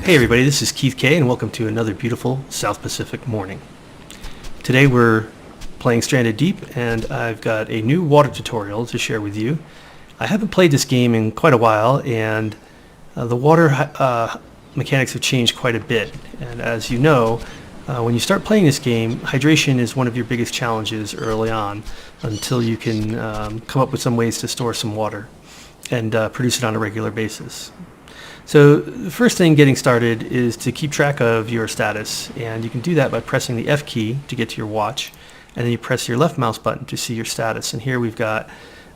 Hey everybody, this is Keith K and welcome to another beautiful South Pacific morning. Today we're playing Stranded Deep and I've got a new water tutorial to share with you. I haven't played this game in quite a while and the water mechanics have changed quite a bit. And as you know, when you start playing this game, hydration is one of your biggest challenges early on until you can come up with some ways to store some water and produce it on a regular basis. So the first thing getting started is to keep track of your status, and you can do that by pressing the F key to get to your watch, and then you press your left mouse button to see your status. And here we've got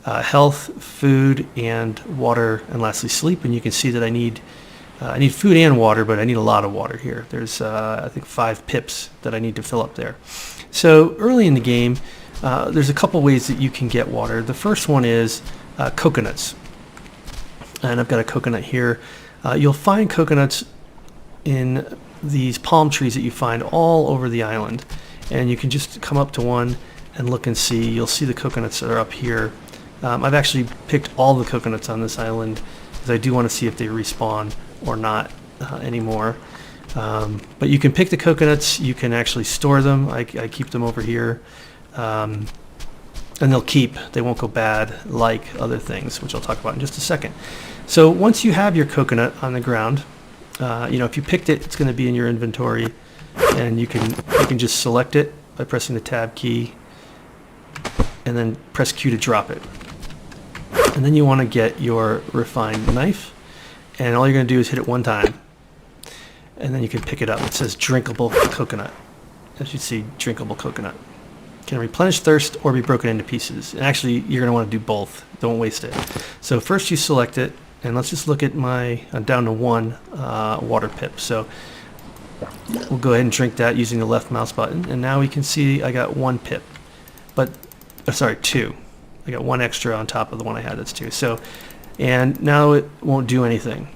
health, food, and water, and lastly sleep. And you can see that I need food and water, but I need a lot of water here. There's I think 5 pips that I need to fill up there. So early in the game, there's a couple ways that you can get water. The first one is coconuts, and I've got a coconut here. You'll find coconuts in these palm trees that you find all over the island, and you can just come up to one and look and see. You'll see the coconuts that are up here. I've actually picked all the coconuts on this island because I do want to see if they respawn or not anymore. But you can pick the coconuts. You can actually store them. I keep them over here, and they won't go bad like other things, which I'll talk about in just a second. So once you have your coconut on the ground, if you picked it, it's going to be in your inventory, and you can just select it by pressing the tab key, and then press Q to drop it. And then you want to get your refined knife, and all you're going to do is hit it one time, and then you can pick it up. It says drinkable coconut. As you see, drinkable coconut. Can replenish thirst or be broken into pieces. And actually, you're going to want to do both. Don't waste it. So first you select it. And let's just look at I'm down to 1 water pip. So we'll go ahead and drink that using the left mouse button. And now we can see I got 1 pip. Sorry, 2. I got 1 extra on top of the one I had, that's 2. So, and now it won't do anything.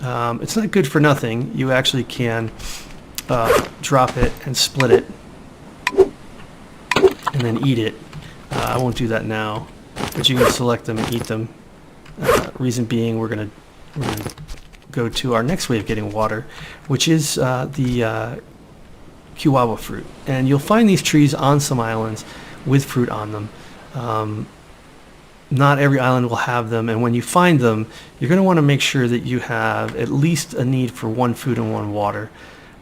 It's not good for nothing. You actually can drop it and split it and then eat it. I won't do that now, but you can select them and eat them. Reason being, we're going to go to our next way of getting water, which is the kiwawa fruit. And you'll find these trees on some islands with fruit on them. Not every island will have them, and when you find them, you're going to want to make sure that you have at least a need for 1 food and 1 water.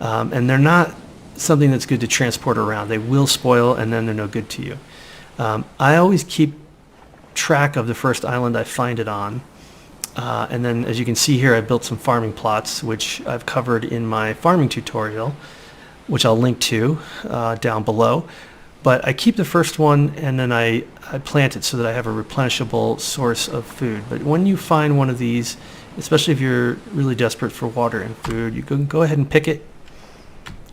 And they're not something that's good to transport around. They will spoil, and then they're no good to you. I always keep track of the first island I find it on, and then as you can see here, I built some farming plots which I've covered in my farming tutorial, which I'll link to down below. But I keep the first one and then I plant it so that I have a replenishable source of food. But when you find one of these, especially if you're really desperate for water and food, you can go ahead and pick it.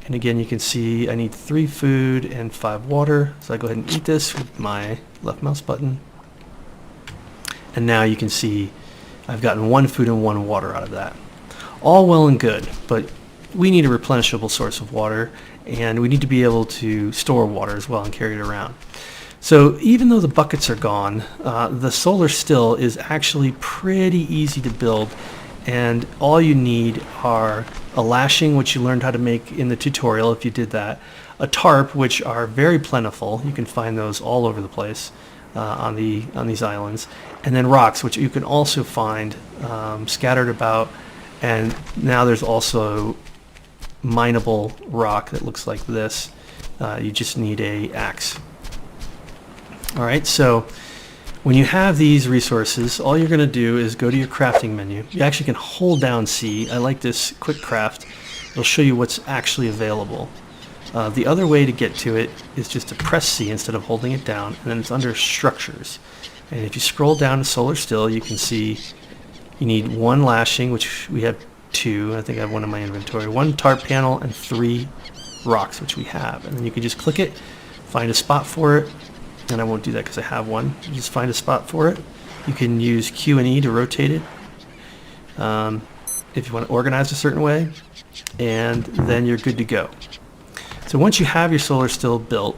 And again, you can see I need 3 food and 5 water. So I go ahead and eat this with my left mouse button. And now you can see I've gotten 1 food and 1 water out of that. All well and good, but we need a replenishable source of water, and we need to be able to store water as well and carry it around. So even though the buckets are gone, the solar still is actually pretty easy to build, and all you need are a lashing, which you learned how to make in the tutorial if you did that, a tarp, which are very plentiful. You can find those all over the place on these islands, and then rocks, which you can also find scattered about. And now there's also mineable rock that looks like this. You just need a axe. All right, so when you have these resources, all you're going to do is go to your crafting menu. You actually can hold down C. I like this quick craft. It'll show you what's actually available. The other way to get to it is just to press C instead of holding it down, and then it's under structures. And if you scroll down to solar still, you can see you need 1 lashing, which we have 2. I think I have 1 in my inventory. 1 tarp panel and 3 rocks, which we have. And then you can just click it, find a spot for it, and I won't do that because I have 1. You just find a spot for it. You can use Q and E to rotate it if you want to organize a certain way, and then you're good to go. So once you have your solar still built,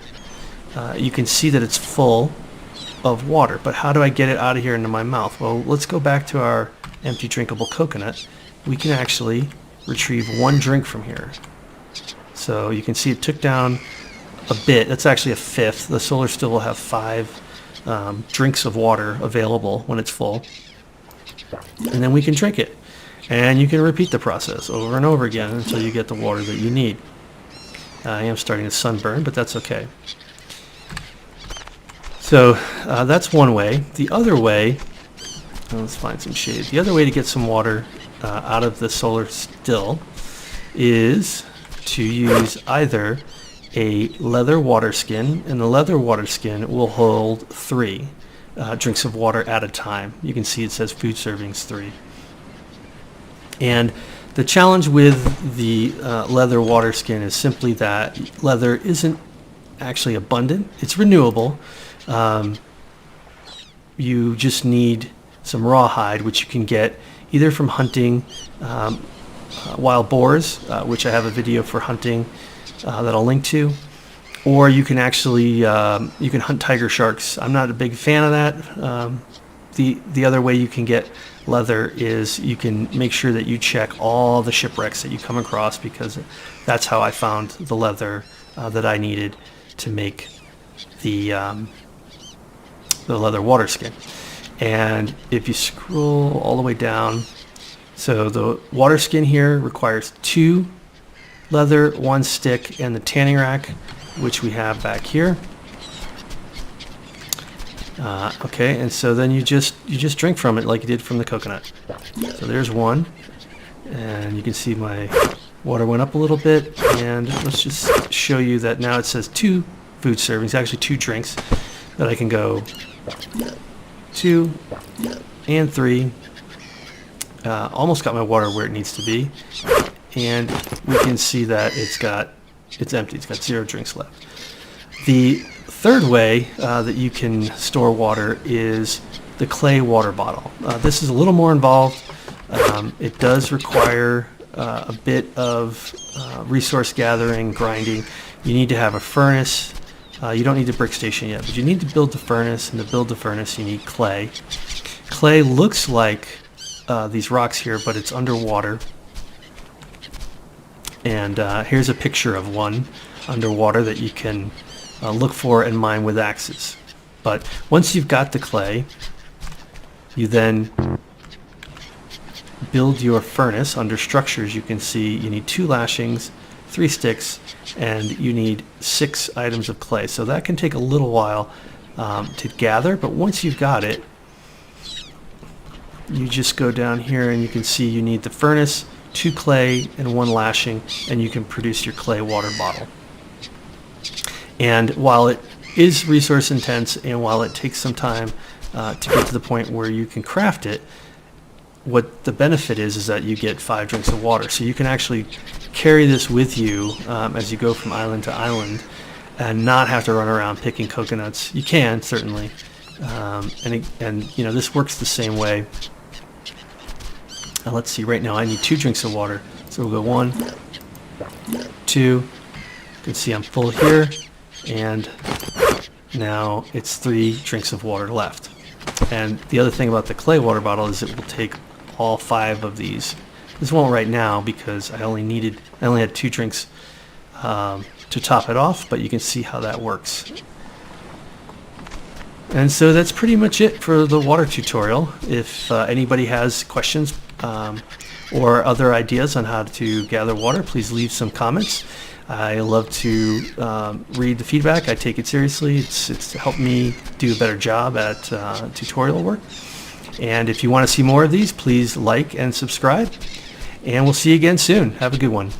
you can see that it's full of water. But how do I get it out of here into my mouth? Well, let's go back to our empty drinkable coconut. We can actually retrieve 1 drink from here. So you can see it took down a bit. That's actually a fifth. The solar still will have 5 drinks of water available when it's full. And then we can drink it. And you can repeat the process over and over again until you get the water that you need. I am starting to sunburn, but that's okay. So that's one way. The other way, let's find some shade. The other way to get some water out of the solar still is to use either a leather water skin, and the leather water skin will hold 3 drinks of water at a time. You can see it says food servings 3. And the challenge with the leather water skin is simply that leather isn't actually abundant. It's renewable. You just need some rawhide, which you can get either from hunting wild boars, which I have a video for hunting that I'll link to, or you can actually you can hunt tiger sharks. I'm not a big fan of that. The other way you can get leather is you can make sure that you check all the shipwrecks that you come across, because that's how I found the leather that I needed to make the leather water skin. And if you scroll all the way down, so the water skin here requires 2 leather, 1 stick, and the tanning rack, which we have back here. Okay, and so then you just drink from it like you did from the coconut. So there's 1, and you can see my water went up a little bit, and let's just show you that now it says 2 food servings, actually 2 drinks, that I can go 2 and 3. Almost got my water where it needs to be, and we can see that it's empty. It's got 0 drinks left. The third way that you can store water is the clay water bottle. This is a little more involved. It does require a bit of resource gathering, grinding. You need to have a furnace. You don't need a brick station yet, but you need to build the furnace, and to build the furnace you need clay. Clay looks like these rocks here, but it's underwater. And here's a picture of one underwater that you can look for and mine with axes. But once you've got the clay, you then build your furnace. Under structures, you can see you need 2 lashings, 3 sticks, and you need 6 items of clay. So that can take a little while to gather, but once you've got it, you just go down here and you can see you need the furnace, 2 clay, and 1 lashing, and you can produce your clay water bottle. And while it is resource intense, and while it takes some time to get to the point where you can craft it, what the benefit is that you get 5 drinks of water. So you can actually carry this with you as you go from island to island and not have to run around picking coconuts. You can, certainly. And you know, this works the same way. Let's see, right now I need 2 drinks of water. So we'll go 1, 2. You can see I'm full here. And now it's 3 drinks of water left. And the other thing about the clay water bottle is it will take all 5 of these. This won't right now because I only had 2 drinks to top it off, but you can see how that works. And so that's pretty much it for the water tutorial. If anybody has questions or other ideas on how to gather water, please leave some comments. I love to read the feedback. I take it seriously. It's helped me do a better job at tutorial work. And if you want to see more of these, please like and subscribe. And we'll see you again soon. Have a good one.